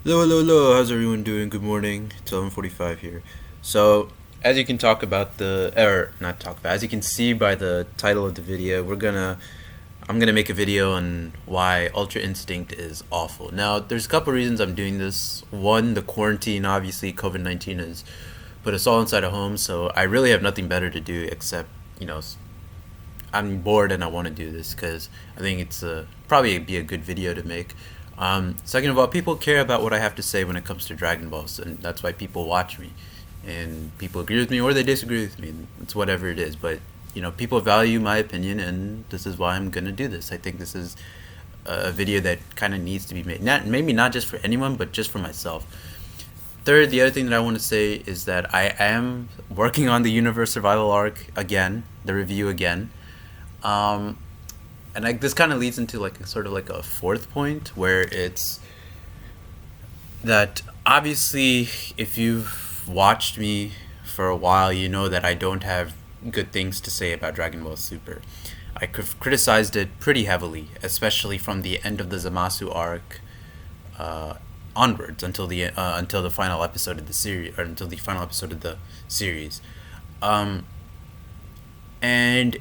Hello, hello, hello. How's everyone doing? Good morning. It's 11:45 here. So, as you can talk about or not talk about, as you can see by the title of the video, I'm gonna make a video on why Ultra Instinct is awful. Now, there's a couple reasons I'm doing this. One, the quarantine, obviously, COVID-19 has put us all inside a home, so I really have nothing better to do except, you know, I'm bored and I want to do this because I think it's probably be a good video to make. Second of all, people care about what I have to say when it comes to Dragon Balls, and that's why people watch me. And people agree with me or they disagree with me. It's whatever it is, but people value my opinion, and this is why I'm gonna do this. I think this is a video that kind of needs to be made. Not maybe not just for anyone, but just for myself. Third, the other thing that I want to say is that I am working on the Universe Survival arc again, the review again. Um, this kind of leads into like sort of like a fourth point where it's that obviously if you've watched me for a while, you know that I don't have good things to say about Dragon Ball Super. I criticized it pretty heavily, especially from the end of the Zamasu arc uh, onwards until the final episode of the series, or until the final episode of the series. Um, and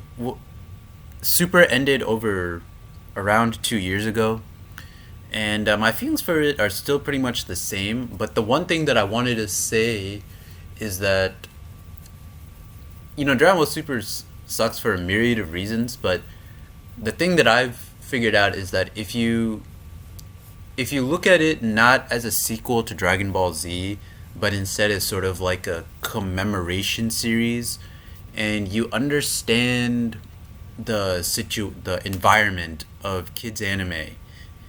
Super ended over around 2 years ago, and my feelings for it are still pretty much the same. But the one thing that I wanted to say is that Dragon Ball Super sucks for a myriad of reasons. But the thing that I've figured out is that if you look at it not as a sequel to Dragon Ball Z, but instead as sort of like a commemoration series, and you understand the environment of kids anime,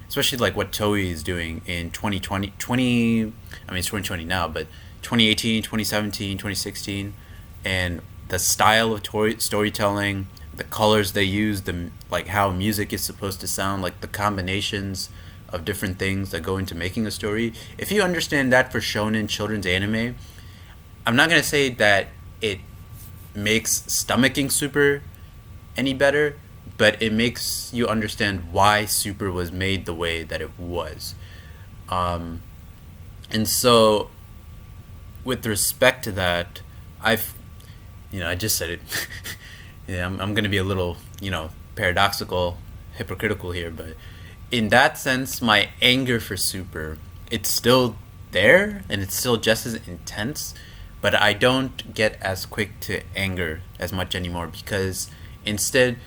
especially like what Toei is doing in 2020. I mean, it's 2020 now, but 2018, 2017, 2016, and the style of storytelling, the colors they use, the like how music is supposed to sound, like the combinations of different things that go into making a story. If you understand that for shonen children's anime, I'm not gonna say that it makes stomaching Super any better, but it makes you understand why Super was made the way that it was. Um, and so, with respect to that, I've, I just said it. Yeah, I'm going to be a little, paradoxical, hypocritical here, but in that sense, my anger for Super, it's still there and it's still just as intense, but I don't get as quick to anger as much anymore because instead,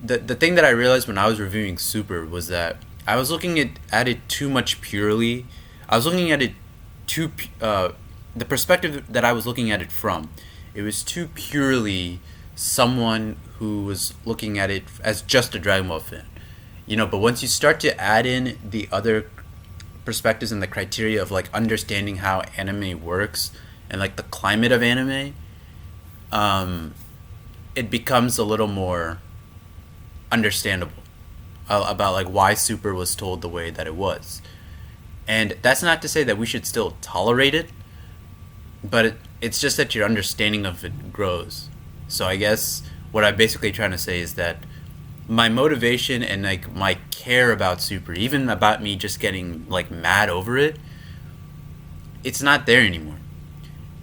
the thing that I realized when I was reviewing Super was that I was looking at it too much purely. I was looking at it too the perspective that I was looking at it from. It was too purely someone who was looking at it as just a Dragon Ball fan. But once you start to add in the other perspectives and the criteria of like understanding how anime works and like the climate of anime, um, it becomes a little more understandable about like why Super was told the way that it was. And that's not to say that we should still tolerate it, but it's just that your understanding of it grows. So I guess what I'm basically trying to say is that my motivation and like my care about Super, even about me just getting like mad over it, it's not there anymore.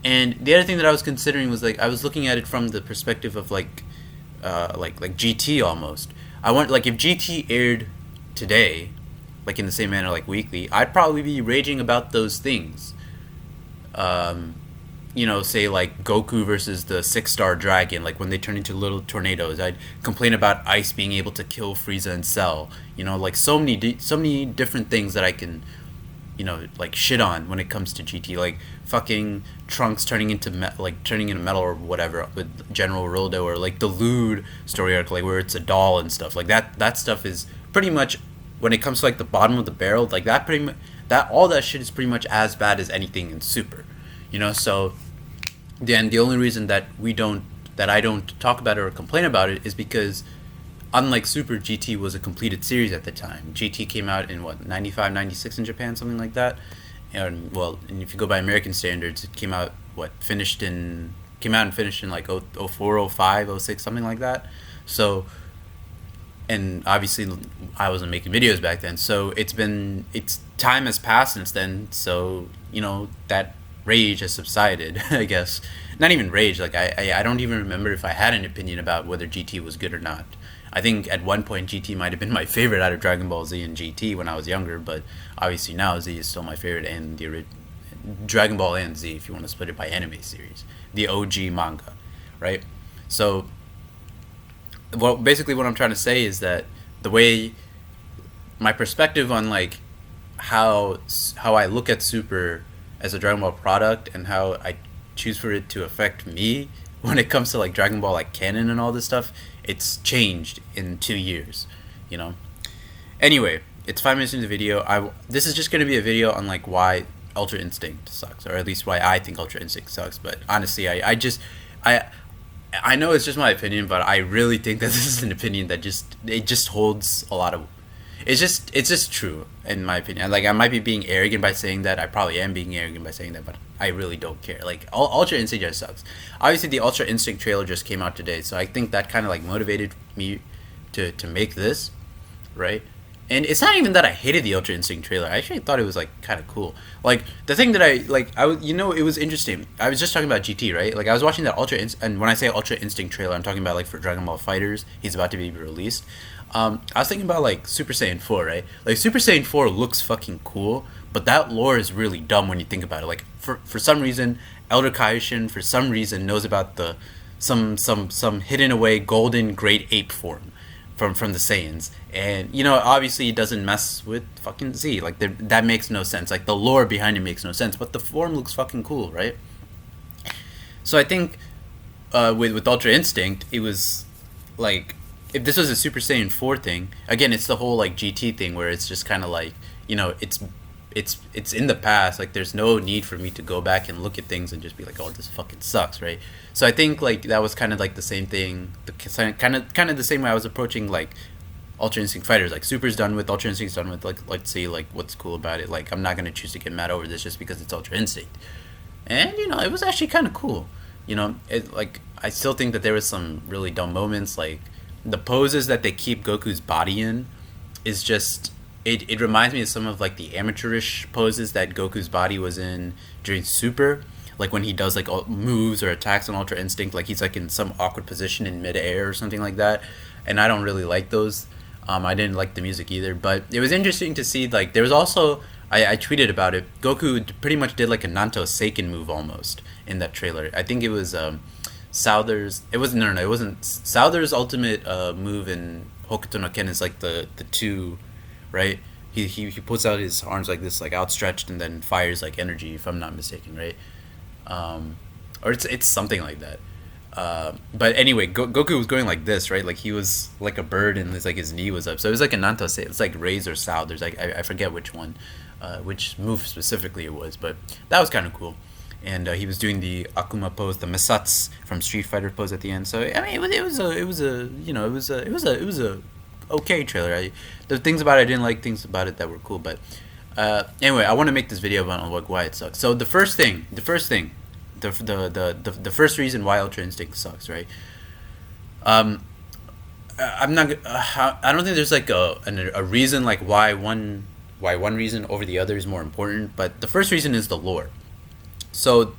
And the other thing that I was considering was like I was looking at it from the perspective of like GT almost. I want like if GT aired today, like in the same manner like weekly, I'd probably be raging about those things. Um, say like Goku versus the 6-star dragon, like when they turn into little tornadoes. I'd complain about Ice being able to kill Frieza and Cell. Like so many different things that I can like shit on when it comes to GT, like fucking Trunks turning into metal or whatever with General Roldo, or like the Lude story arc, like where it's a doll and stuff like that. That stuff is pretty much when it comes to like the bottom of the barrel, like that pretty much that all that shit is pretty much as bad as anything in Super, So then the only reason that I don't talk about it or complain about it is because unlike Super, GT was a completed series at the time. GT came out in what 95, 96 in Japan, something like that. And well, and if you go by American standards, it came out and finished in like 04, 05, 06, something like that. So and obviously I wasn't making videos back then. So it's time has passed since then. So that rage has subsided. I guess not even rage. Like I don't even remember if I had an opinion about whether GT was good or not. I think at one point GT might have been my favorite out of Dragon Ball Z and GT when I was younger, but obviously now Z is still my favorite, and Dragon Ball and Z, if you want to split it by anime series, the OG manga, right? So, well, basically, what I'm trying to say is that the way my perspective on like how I look at Super as a Dragon Ball product and how I choose for it to affect me when it comes to like Dragon Ball like canon and all this stuff, it's changed in 2 years, you know. Anyway, it's 5 minutes into the video. This is just gonna be a video on like why Ultra Instinct sucks, or at least why I think Ultra Instinct sucks. But honestly, I I know it's just my opinion, but I really think that this is an opinion that just holds a lot of. It's just true in my opinion. Like I might be being arrogant by saying that. I probably am being arrogant by saying that, but I really don't care. Like Ultra Instinct just sucks. Obviously, the Ultra Instinct trailer just came out today, so I think that kind of like motivated me to make this, right? And it's not even that I hated the Ultra Instinct trailer. I actually thought it was like kind of cool. Like the thing that I was, it was interesting. I was just talking about GT, right? Like I was watching that and when I say Ultra Instinct trailer, I'm talking about like for Dragon Ball Fighters. He's about to be released. I was thinking about like Super Saiyan 4, right? Like Super Saiyan 4 looks fucking cool, but that lore is really dumb when you think about it. Like for some reason, Elder Kaioshin for some reason knows about the some hidden away golden great ape form from the Saiyans, and obviously it doesn't mess with fucking Z. Like that makes no sense. Like the lore behind it makes no sense, but the form looks fucking cool, right? So I think with Ultra Instinct, it was like if this was a Super Saiyan 4 thing, again, it's the whole like GT thing where it's just kind of like it's in the past. Like there's no need for me to go back and look at things and just be like, oh, this fucking sucks, right? So I think like that was kind of like the same thing, kind of the same way I was approaching like Ultra Instinct Fighters. Like Super's done with, Ultra Instinct's done with. Like let's see like what's cool about it. Like I'm not gonna choose to get mad over this just because it's Ultra Instinct, and it was actually kind of cool. It like I still think that there was some really dumb moments, like the poses that they keep Goku's body in is just it reminds me of some of like the amateurish poses that Goku's body was in during Super, like when he does like moves or attacks on Ultra Instinct, like he's like in some awkward position in midair or something like that, and I don't really like those. I didn't like the music either, but it was interesting to see like there was also I tweeted about it. Goku pretty much did like a Nanto Seiken move almost in that trailer. I think it was Souther's. It wasn't no, it wasn't Souther's ultimate move in Hokuto no Ken is like the two, right? He puts out his arms like this, like outstretched, and then fires like energy, if I'm not mistaken, right? Or it's something like that. But anyway, Goku was going like this, right? Like he was like a bird, and his knee was up. So it was like a Nanto Seiken. It's like Raise or Sao. There's like I forget which one, which move specifically it was, but that was kind of cool. And he was doing the Akuma pose, the Masats from Street Fighter pose at the end. So I mean, it was a okay trailer. The things about it I didn't like, things about it that were cool, but anyway, I want to make this video about like why it sucks. So the first reason why Ultra Instinct sucks, right? I'm not. I don't think there's like a reason like why one reason over the other is more important. But the first reason is the lore. So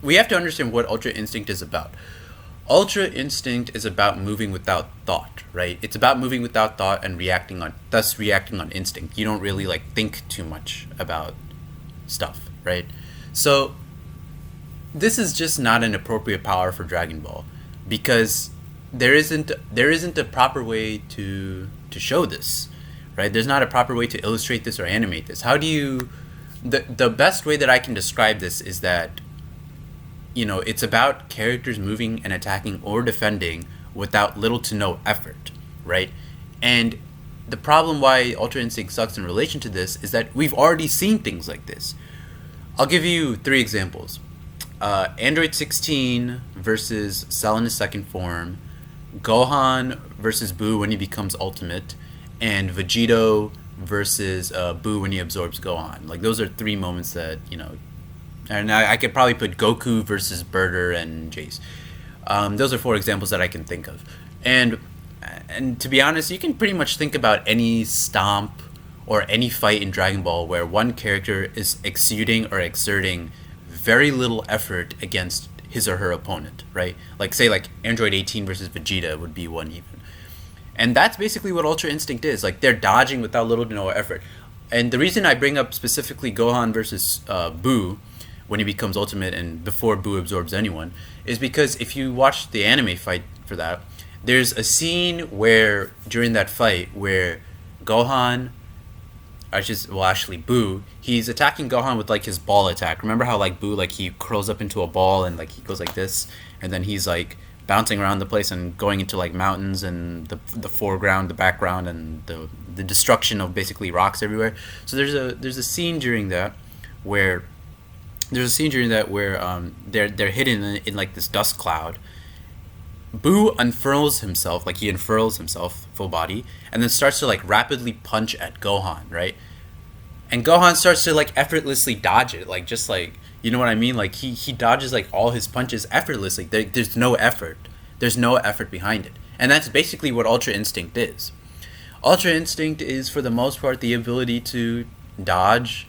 we have to understand what Ultra Instinct is about. Ultra Instinct is about moving without thought, right? It's about moving without thought and reacting on instinct. You don't really like think too much about stuff, right? So this is just not an appropriate power for Dragon Ball because there isn't a proper way to show this, right? There's not a proper way to illustrate this or animate this. How do you the best way that I can describe this is that it's about characters moving and attacking or defending without little to no effort, right? And the problem why Ultra Instinct sucks in relation to this is that we've already seen things like this. I'll give you 3 examples. Android 16 versus Cell in his second form, Gohan versus Buu when he becomes Ultimate, and Vegito versus Buu when he absorbs Gohan. Like those are 3 moments that and I could probably put Goku versus Birder and Jace. Those are 4 examples that I can think of, and And to be honest, you can pretty much think about any stomp or any fight in Dragon Ball where one character is exuding or exerting very little effort against his or her opponent, right? Like say like Android 18 versus Vegeta would be one even. And that's basically what Ultra Instinct is. Like they're dodging without little to no effort. And the reason I bring up specifically Gohan versus Buu when he becomes Ultimate and before Buu absorbs anyone is because if you watch the anime fight for that, there's a scene where during that fight where Gohan, actually Buu, he's attacking Gohan with like his ball attack. Remember how like Buu like he curls up into a ball and like he goes like this, and then he's like bouncing around the place and going into like mountains and the foreground, the background, and the destruction of basically rocks everywhere. So there's a scene during that where they're hidden in like this dust cloud. Buu unfurls himself, like he unfurls himself full body, and then starts to like rapidly punch at Gohan, right? And Gohan starts to like effortlessly dodge it, like just like, you know what I mean? Like he dodges like all his punches effortlessly. There's no effort. There's no effort behind it. And that's basically what Ultra Instinct is. Ultra Instinct is for the most part the ability to dodge.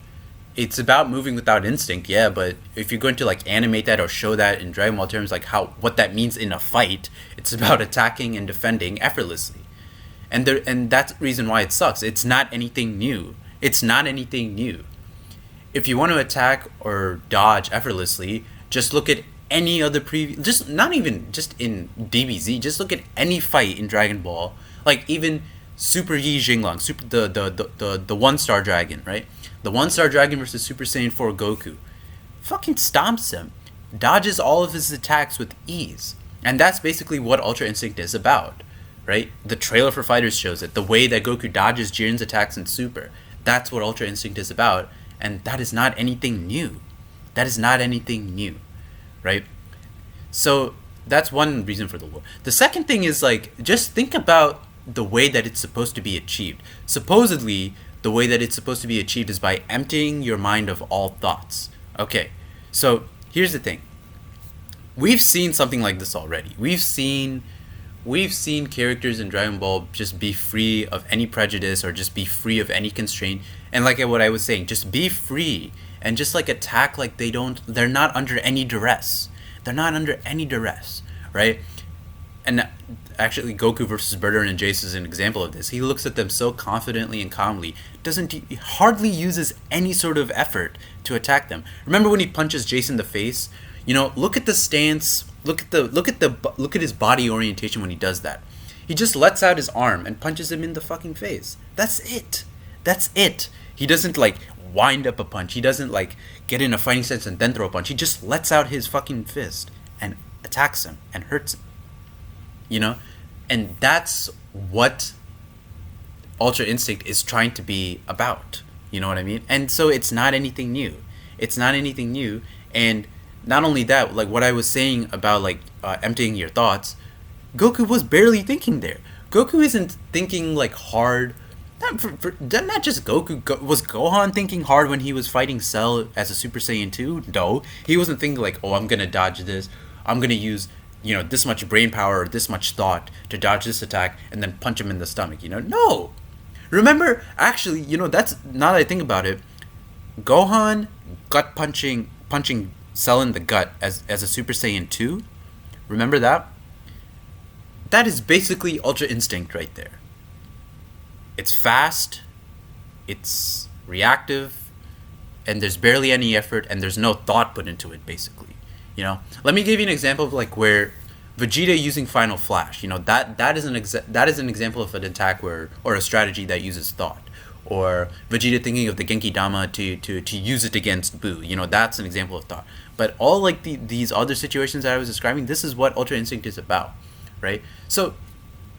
It's about moving without instinct, yeah, but if you're going to like animate that or show that in Dragon Ball terms, like what that means in a fight, it's about attacking and defending effortlessly. And that's the reason why it sucks. It's not anything new. It's not anything new. If you want to attack or dodge effortlessly, just look at any other previous, just not even just in DBZ, just look at any fight in Dragon Ball, like even Super Yi Jinglong, the one star dragon, right? The one star dragon versus Super Saiyan 4 Goku. Fucking stomps him. Dodges all of his attacks with ease. And that's basically what Ultra Instinct is about, right? The trailer for Fighters shows it. The way that Goku dodges Jiren's attacks in Super. That's what Ultra Instinct is about. And that is not anything new. That is not anything new, right? So that's one reason for the war. The second thing is like, just think about the way that it's supposed to be achieved. Supposedly, the way that it's supposed to be achieved is by emptying your mind of all thoughts. Okay, so here's the thing. We've seen something like this already. We've seen characters in Dragon Ball just be free of any prejudice or just be free of any constraint. And like what I was saying, just be free and just like attack like they're not under any duress. They're not under any duress, right? And actually Goku versus Burden and Jace is an example of this. He looks at them so confidently and calmly, he hardly uses any sort of effort to attack them. Remember when he punches Jace in the face? You know, look at the stance, look at his body orientation when he does that. He just lets out his arm and punches him in the fucking face. That's it. That's it. He doesn't like wind up a punch. He doesn't like get in a fighting stance and then throw a punch. He just lets out his fucking fist and attacks him and hurts him. You know? And that's what Ultra Instinct is trying to be about. You know what I mean? And so it's not anything new. It's not anything new. And not only that, like what I was saying about like emptying your thoughts, Goku was barely thinking there. Goku isn't thinking like hard. Not just Goku. Was Gohan thinking hard when he was fighting Cell as a Super Saiyan 2? No. He wasn't thinking like, oh, I'm going to dodge this. I'm going to use, you know, this much brain power or this much thought to dodge this attack and then punch him in the stomach, you know? No. Remember, actually, you know, that's, now that I think about it, Gohan gut punching Cell in the gut as a Super Saiyan 2. Remember that? That is basically Ultra Instinct right there. It's fast, it's reactive, and there's barely any effort, and there's no thought put into it, basically. You know, let me give you an example of like where Vegeta using Final Flash. You know, that is an example of an attack or a strategy that uses thought. Or Vegeta thinking of the Genki Dama to use it against Buu. You know, that's an example of thought. But all like these other situations that I was describing, this is what Ultra Instinct is about, right? So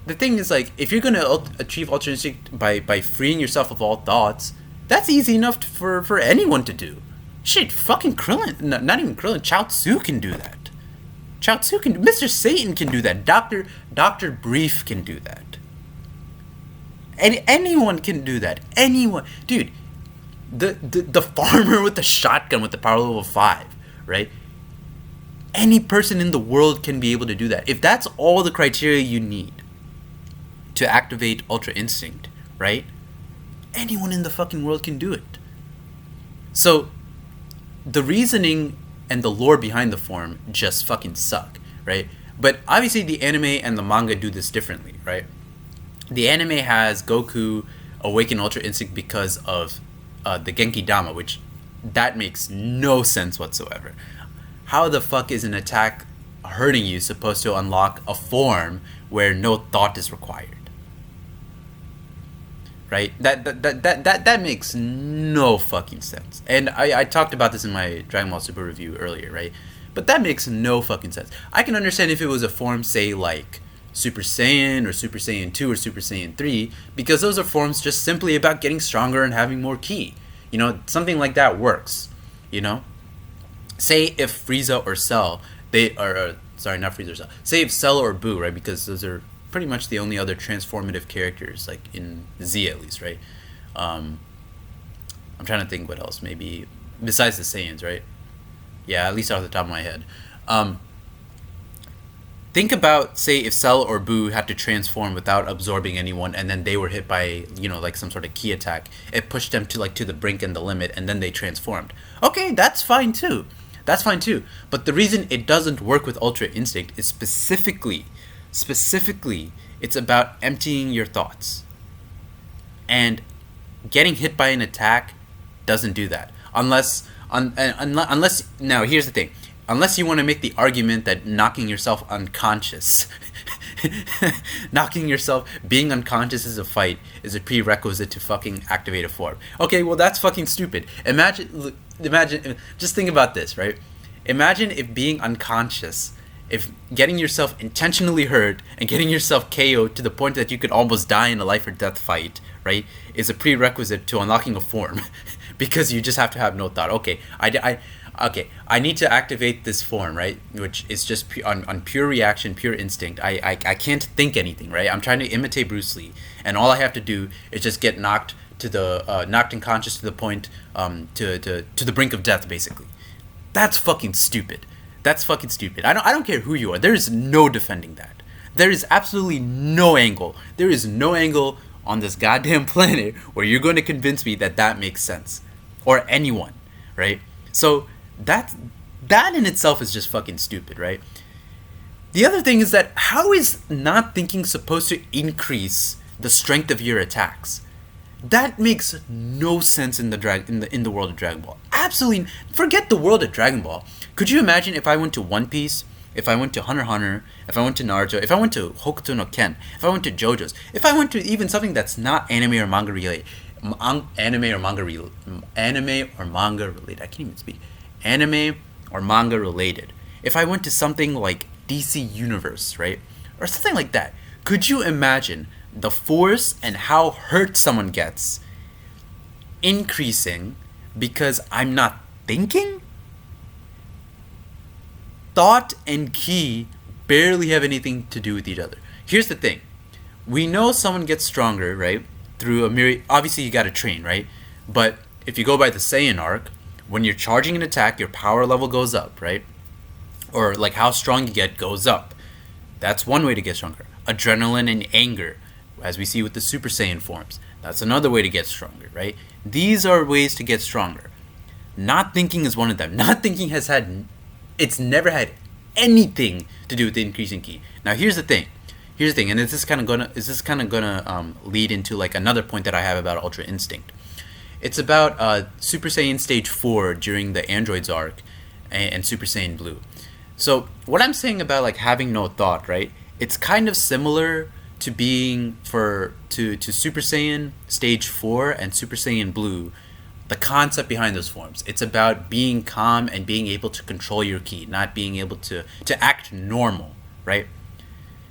the thing is, like, if you're gonna achieve Ultra Instinct by freeing yourself of all thoughts, that's easy enough for anyone to do. Shit, fucking Krillin, not even Krillin, Chaozu can do that. Chaozu can, Mr. Satan can do that. Dr. Brief can do that. Anyone can do that. Anyone, dude. The farmer with the shotgun with the power level 5, right? Any person in the world can be able to do that. If that's all the criteria you need, to activate Ultra Instinct, right? Anyone in the fucking world can do it. So the reasoning and the lore behind the form just fucking suck, right? But obviously the anime and the manga do this differently, right? The anime has Goku awaken Ultra Instinct because of the Genki Dama, which that makes no sense whatsoever. How the fuck is an attack hurting you supposed to unlock a form where no thought is required? Right? That makes no fucking sense. And I talked about this in my Dragon Ball Super review earlier, right? But that makes no fucking sense. I can understand if it was a form, say, like Super Saiyan or Super Saiyan 2 or Super Saiyan 3, because those are forms just simply about getting stronger and having more ki. You know, something like that works, you know? Say if Frieza or Cell, they are, sorry, not Frieza or Cell. Say if Cell or Boo, right? Because those are pretty much the only other transformative characters, like in Z at least, right? I'm trying to think what else, maybe, besides the Saiyans, right? Yeah, at least off the top of my head. Think about, say, if Cell or Boo had to transform without absorbing anyone, and then they were hit by, you know, like some sort of ki attack. It pushed them to like to the brink and the limit, and then they transformed. Okay, that's fine too. That's fine too. But the reason it doesn't work with Ultra Instinct is specifically, it's about emptying your thoughts. And getting hit by an attack doesn't do that. Unless now here's the thing. Unless you want to make the argument that knocking yourself unconscious, being unconscious as a fight is a prerequisite to fucking activate a form. Okay, well that's fucking stupid. Imagine, just think about this, right? Imagine if being unconscious, if getting yourself intentionally hurt and getting yourself KO'd to the point that you could almost die in a life or death fight, right, is a prerequisite to unlocking a form, because you just have to have no thought. Okay, I need to activate this form, right? Which is just on pure reaction, pure instinct. I can't think anything, right? I'm trying to imitate Bruce Lee, and all I have to do is just get knocked unconscious to the point to the brink of death, basically. That's fucking stupid. That's fucking stupid. I don't care who you are. There is no defending that. There is absolutely no angle. There is no angle on this goddamn planet where you're going to convince me that that makes sense, or anyone, right? So that in itself is just fucking stupid, right? The other thing is that how is not thinking supposed to increase the strength of your attacks? That makes no sense in the world of Dragon Ball. Absolutely, forget the world of Dragon Ball. Could you imagine if I went to One Piece, if I went to Hunter x Hunter, if I went to Naruto, if I went to Hokuto no Ken, if I went to JoJo's, if I went to even something that's not anime or manga related, anime or manga related, I can't even speak. Anime or manga related. If I went to something like DC Universe, right? Or something like that. Could you imagine the force and how hurt someone gets increasing because I'm not thinking? Thought and ki barely have anything to do with each other. Here's the thing. We know someone gets stronger, right? Through a myriad. Obviously, you gotta train, right? But if you go by the Saiyan arc, when you're charging an attack, your power level goes up, right? Or like how strong you get goes up. That's one way to get stronger. Adrenaline and anger, as we see with the Super Saiyan forms, that's another way to get stronger, right? These are ways to get stronger. Not thinking is one of them. Not thinking it's never had anything to do with the increasing ki. Now here's the thing, and this is kind of gonna lead into like another point that I have about Ultra Instinct. It's about Super Saiyan Stage 4 during the Androids arc and Super Saiyan Blue. So what I'm saying about like having no thought, right? It's kind of similar to being to Super Saiyan Stage 4 and Super Saiyan Blue. The concept behind those forms. It's about being calm and being able to control your ki, not being able to act normal, right?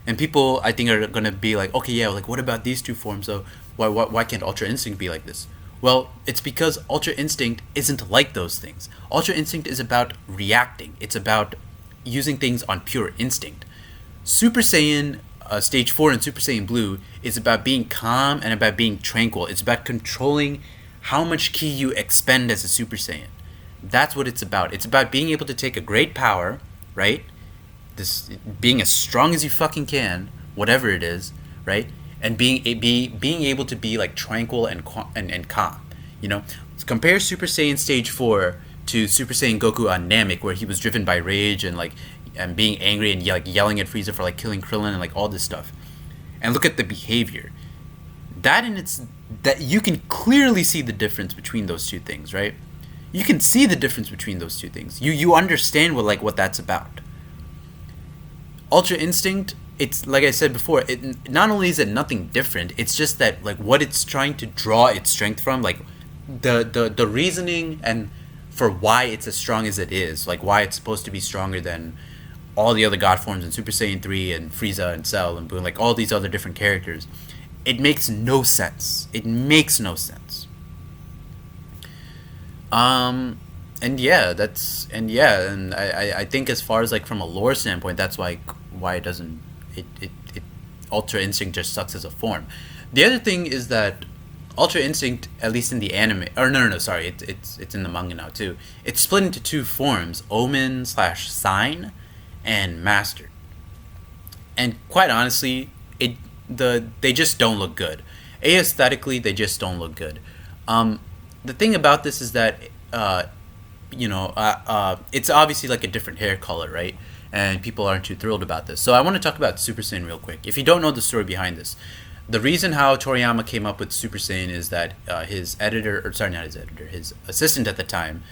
And people, I think, are going to be like, okay, yeah, like what about these two forms? So why can't Ultra Instinct be like this? Well, it's because Ultra Instinct isn't like those things. Ultra Instinct is about reacting. It's about using things on pure instinct. Super Saiyan Stage 4 and Super Saiyan Blue is about being calm and about being tranquil. It's about controlling how much ki you expend as a Super Saiyan. That's what it's about. It's about being able to take a great power, right? This being as strong as you fucking can, whatever it is, right? and being able to be like tranquil and calm. You know, compare Super Saiyan Stage 4 to Super Saiyan Goku on Namek, where he was driven by rage and like and being angry and like yelling at Frieza for like killing Krillin and like all this stuff. And look at the behavior. That in its that you can clearly see the difference between those two things, right? You can see the difference between those two things. You understand what that's about. Ultra Instinct, it's like I said before, it not only is it nothing different, it's just that like what it's trying to draw its strength from, like the reasoning and for why it's as strong as it is, like why it's supposed to be stronger than all the other god forms in Super Saiyan 3 and Frieza and Cell and Boon, like all these other different characters. It makes no sense. It makes no sense. And I think as far as like from a lore standpoint, that's why it doesn't it Ultra Instinct just sucks as a form. The other thing is that Ultra Instinct, at least in the anime, or no, sorry, it's in the manga now too. It's split into two forms: Omen/Sign and Mastered. And quite honestly, they just don't look good. Aesthetically, they just don't look good. The thing about this is that it's obviously like a different hair color, right? And people aren't too thrilled about this. So I want to talk about Super Saiyan real quick. If you don't know the story behind this, the reason how Toriyama came up with Super Saiyan is that his his assistant at the time,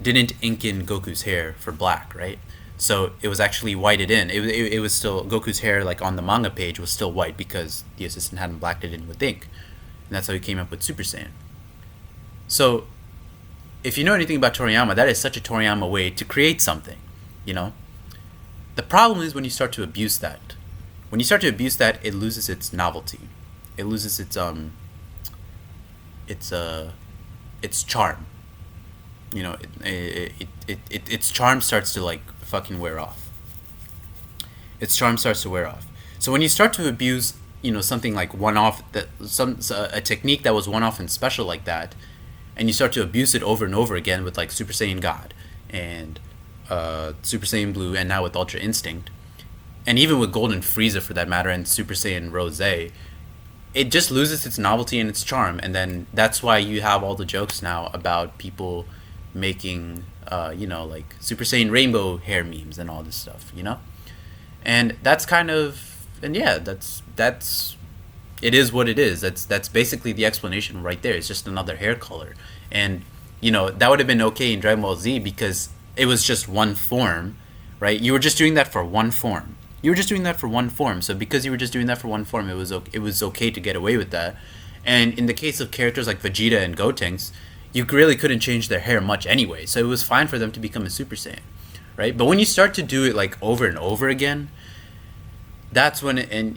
didn't ink in Goku's hair for black, right? So it was actually whited in. It was still Goku's hair, like on the manga page, was still white because the assistant hadn't blacked it in with ink, and that's how he came up with Super Saiyan. So, if you know anything about Toriyama, that is such a Toriyama way to create something, you know. The problem is when you start to abuse that. When you start to abuse that, it loses its novelty. It loses its charm. You know, its charm starts to like fucking wear off. Its charm starts to wear off. So when you start to abuse, something like one-off, a technique that was one-off and special like that, and you start to abuse it over and over again with like Super Saiyan God and Super Saiyan Blue, and now with Ultra Instinct, and even with Golden Frieza for that matter, and Super Saiyan Rose, it just loses its novelty and its charm. And then that's why you have all the jokes now about people making like Super Saiyan Rainbow hair memes and all this stuff, and that's kind of, and yeah, that's it is what it is. That's basically the explanation right there. It's just another hair color. And that would have been okay in Dragon Ball Z because it was just one form, right? You were just doing that for one form. So because you were just doing that for one form, it was okay to get away with that. And in the case of characters like Vegeta and Gotenks, you really couldn't change their hair much anyway, so it was fine for them to become a Super Saiyan, right? But when you start to do it like over and over again, that's when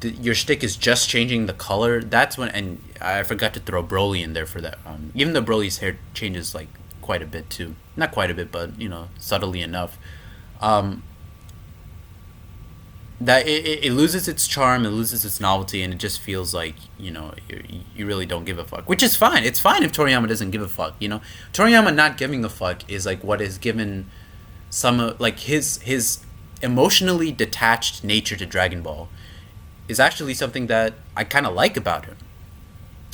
your stick is just changing the color. That's when, and I forgot to throw Broly in there for that. Even though Broly's hair changes like quite a bit too, not quite a bit, but subtly enough. That it loses its charm, it loses its novelty, and it just feels like you really don't give a fuck, which is fine. It's fine if Toriyama doesn't give a fuck. Toriyama not giving a fuck is like what has given some like his emotionally detached nature to Dragon Ball is actually something that I kind of like about him,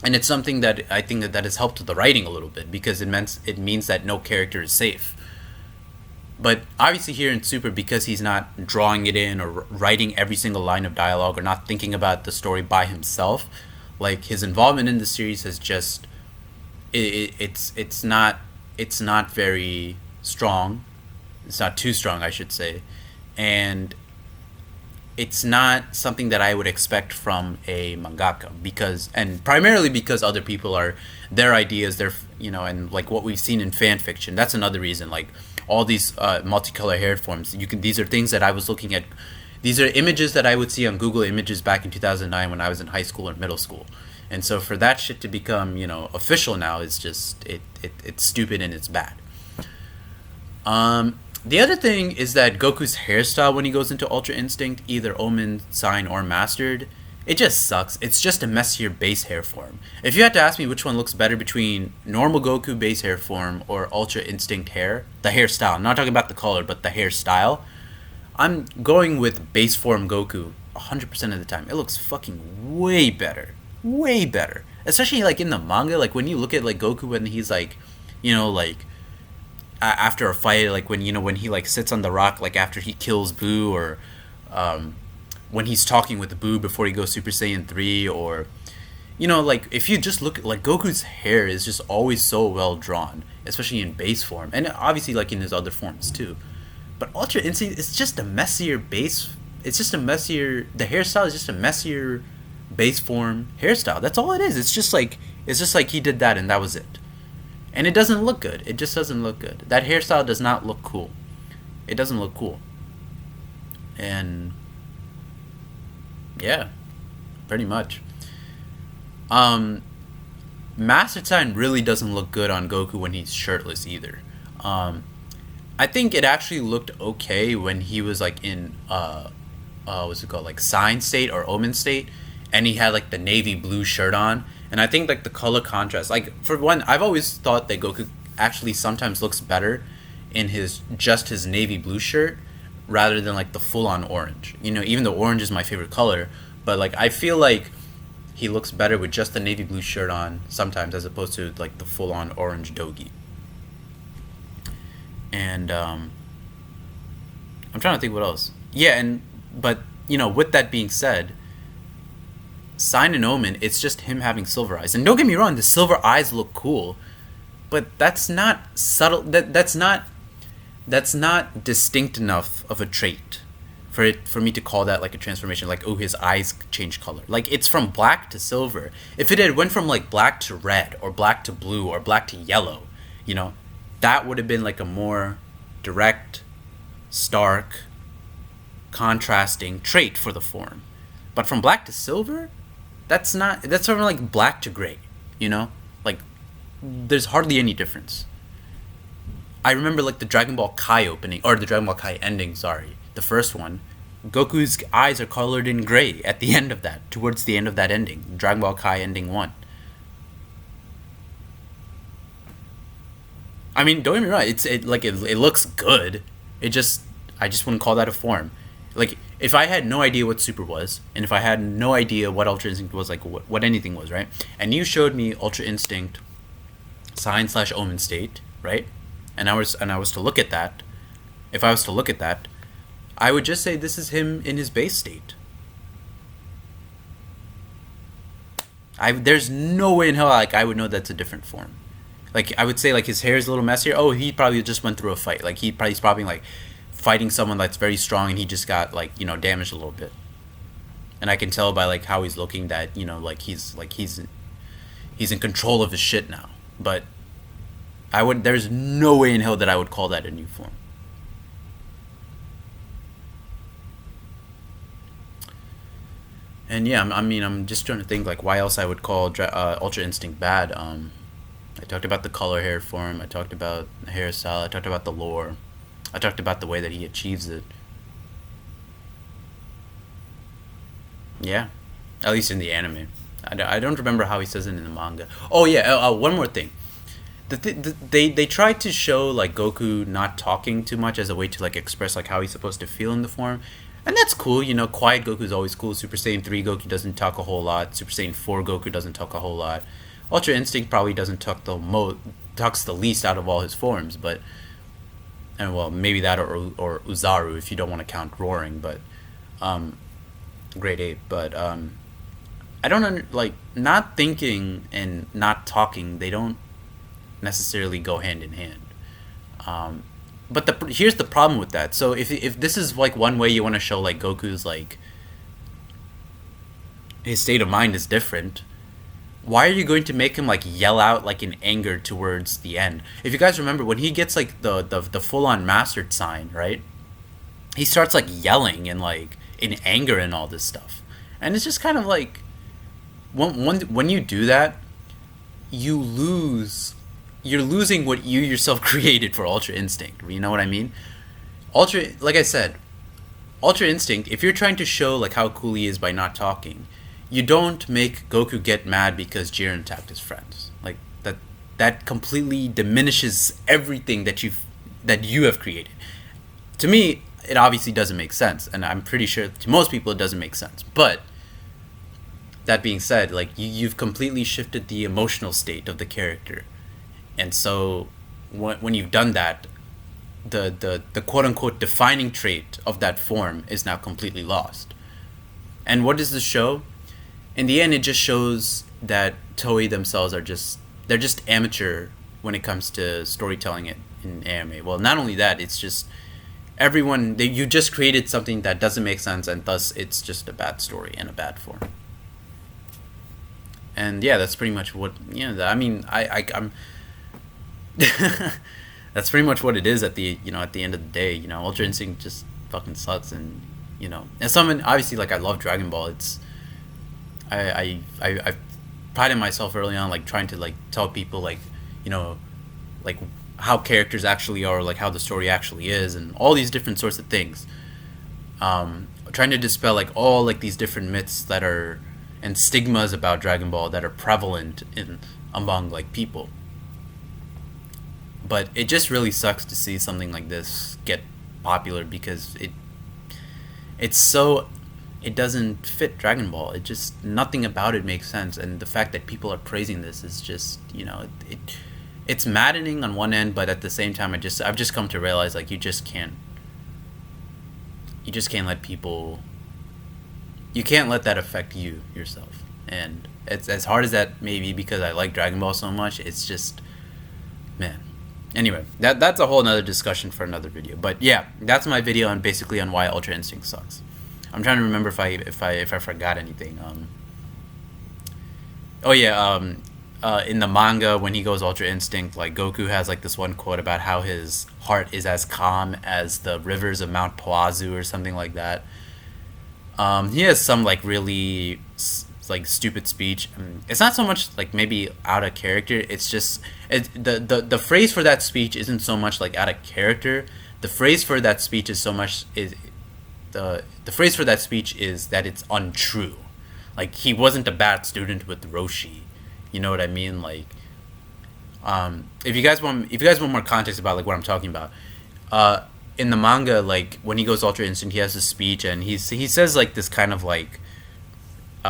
and it's something that I think that has helped the writing a little bit because it means that no character is safe. But obviously here in Super, because he's not drawing it in or writing every single line of dialogue or not thinking about the story by himself, like his involvement in the series has just it's not very strong. It's not too strong, I should say, and it's not something that I would expect from a mangaka primarily because other people are their ideas, and like what we've seen in fan fiction. That's another reason, like all these multicolor hair forms. These are things that I was looking at. These are images that I would see on Google Images back in 2009 when I was in high school or middle school. And so for that shit to become, official now is just it's stupid and it's bad. The other thing is that Goku's hairstyle when he goes into Ultra Instinct, either Omen, Sign, or Mastered, it just sucks. It's just a messier base hair form. If you had to ask me which one looks better between normal Goku base hair form or Ultra Instinct hair, the hairstyle, I'm not talking about the color, but the hairstyle, I'm going with base form Goku 100% of the time. It looks fucking way better. Way better. Especially like in the manga, like when you look at like Goku when he's like, like after a fight, like when when he like sits on the rock, like after he kills Boo, or um, when he's talking with Boo before he goes Super Saiyan 3, or like if you just look at like Goku's hair is just always so well drawn, especially in base form, and obviously like in his other forms too. But Ultra Instinct is just a messier base. It's just a messier. The hairstyle is just a messier base form hairstyle. That's all it is. It's just like he did that and that was it. And it doesn't look good. It just doesn't look good. That hairstyle does not look cool. It doesn't look cool. And yeah, pretty much. Um, Master Sign really doesn't look good on Goku when he's shirtless either. Um, I think it actually looked okay when he was like in what's it called, like Sign State or Omen State, and he had like the navy blue shirt on, and I think like the color contrast, like for one, I've always thought that Goku actually sometimes looks better in his navy blue shirt rather than like the full on orange. Even though orange is my favorite color, but like I feel like he looks better with just the navy blue shirt on sometimes as opposed to like the full on orange dogi. And I'm trying to think what else. Yeah, and but with that being said, Sign and Omen, it's just him having silver eyes. And don't get me wrong, the silver eyes look cool, but that's not subtle. That's not distinct enough of a trait for me to call that like a transformation. Like, oh, his eyes change color. Like, it's from black to silver. If it had went from like black to red or black to blue or black to yellow, that would have been like a more direct, stark, contrasting trait for the form. But from black to silver, that's sort of like black to gray, like there's hardly any difference. I remember like the Dragon Ball Kai opening, or the Dragon Ball Kai ending, sorry, the first one. Goku's eyes are colored in gray at the end of that, towards the end of that ending, Dragon Ball Kai ending 1. I mean, don't get me wrong, it looks good. I just wouldn't call that a form. Like, if I had no idea what Super was, and if I had no idea what Ultra Instinct was, like what anything was, right? And you showed me Ultra Instinct Sign/Omen State, right? And I was to look at that. If I was to look at that, I would just say this is him in his base state. There's no way in hell like I would know that's a different form. Like, I would say like his hair is a little messier. Oh, he probably just went through a fight. Like he's probably like fighting someone that's very strong, and he just got like damaged a little bit. And I can tell by like how he's looking that he's in control of his shit now. But there's no way in hell that I would call that a new form. And yeah, I'm just trying to think like why else I would call Ultra Instinct bad. I talked about the color hair form. I talked about the hairstyle. I talked about the lore. I talked about the way that he achieves it. Yeah, at least in the anime. I don't remember how he says it in the manga. Oh yeah, one more thing. They tried to show like Goku not talking too much as a way to like express like how he's supposed to feel in the form, and that's cool. Quiet Goku's always cool. Super Saiyan 3 Goku doesn't talk a whole lot. Super Saiyan 4 Goku doesn't talk a whole lot. Ultra Instinct probably doesn't talks the least out of all his forms, but and well maybe that or Uzaru if you don't want to count Roaring, but um, Great Ape, but I don't like not thinking and not talking. They don't necessarily go hand in hand. Um, but here's the problem with that. So if this is like one way you want to show like Goku's like his state of mind is different, why are you going to make him like yell out like in anger towards the end? If you guys remember when he gets like the full on mastered sign, right? He starts like yelling and like in anger and all this stuff, and it's just kind of like when you do that, you lose you're losing what you yourself created for Ultra Instinct. You know what I mean? Like I said, Ultra Instinct, if you're trying to show like how cool he is by not talking, you don't make Goku get mad because Jiren attacked his friends. Like that completely diminishes everything that you have created. To me, it obviously doesn't make sense, and I'm pretty sure to most people it doesn't make sense. But that being said, like you've completely shifted the emotional state of the character, and so when you've done that, the quote unquote defining trait of that form is now completely lost. And what does this show? In the end, it just shows that Toei themselves are just they're just amateur when it comes to storytelling it in anime. Well, not only that, it's just you just created something that doesn't make sense, and thus it's just a bad story and a bad form. And yeah, that's pretty much what I mean. I'm that's pretty much what it is at the at the end of the day. Ultra Instinct just fucking sucks, and as someone obviously like I love Dragon Ball. It's I prided myself early on like trying to like tell people like like how characters actually are, like how the story actually is, and all these different sorts of things. Trying to dispel like all like these different myths that are and stigmas about Dragon Ball that are prevalent in among like people. But it just really sucks to see something like this get popular because it doesn't fit Dragon Ball. It just nothing about it makes sense, and the fact that people are praising this is just it's maddening on one end, but at the same time I've just come to realize like you just can't let people, you can't let that affect you yourself. And it's as hard as that may be because I like Dragon Ball so much, it's just, man. Anyway, that's a whole nother discussion for another video. But yeah, that's my video on basically on why Ultra Instinct sucks. I'm trying to remember if I forgot anything. In the manga, when he goes Ultra Instinct, like Goku has like this one quote about how his heart is as calm as the rivers of Mount Poazu or something like that. He has some like really like stupid speech. It's not so much like maybe out of character. It's just the phrase for that speech isn't so much like out of character. The phrase for that speech is the phrase for that speech is that it's untrue. Like he wasn't a bad student with Roshi. You know what I mean? Like, if you guys want more context about like what I'm talking about, in the manga, like when he goes Ultra Instinct, he has a speech and he says like this kind of like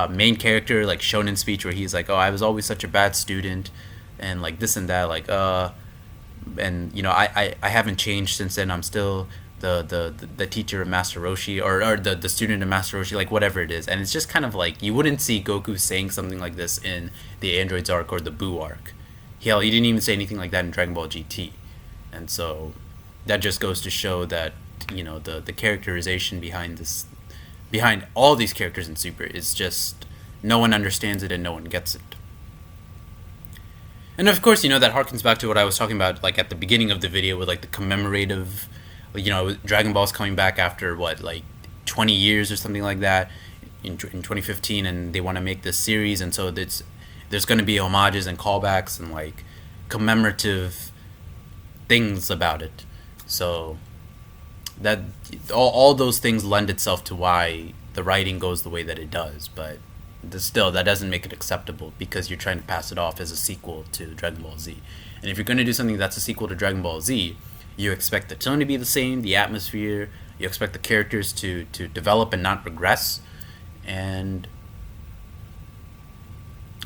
main character like shonen speech where he's like, oh, I was always such a bad student, and like this and that, like and I haven't changed since then. I'm still the teacher of Master Roshi, or the student of Master Roshi, like whatever it is. And it's just kind of like you wouldn't see Goku saying something like this in the Androids arc or the Buu arc. Hell, he didn't even say anything like that in Dragon Ball GT. And so that just goes to show that the characterization behind all these characters in Super is just no one understands it and no one gets it. And of course, that harkens back to what I was talking about like at the beginning of the video with like the commemorative, Dragon Ball's coming back after what, like 20 years or something like that in 2015, and they want to make this series, and so there's going to be homages and callbacks and like commemorative things about it. So that all those things lend itself to why the writing goes the way that it does, but still that doesn't make it acceptable because you're trying to pass it off as a sequel to Dragon Ball Z. And if you're going to do something that's a sequel to Dragon Ball Z, you expect the tone to be the same, the atmosphere, you expect the characters to develop and not regress,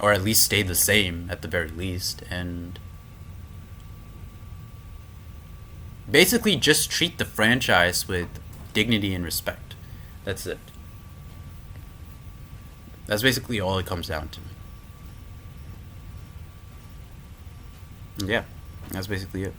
or at least stay the same at the very least, and basically just treat the franchise with dignity and respect. That's it. That's basically all it comes down to. Yeah, that's basically it.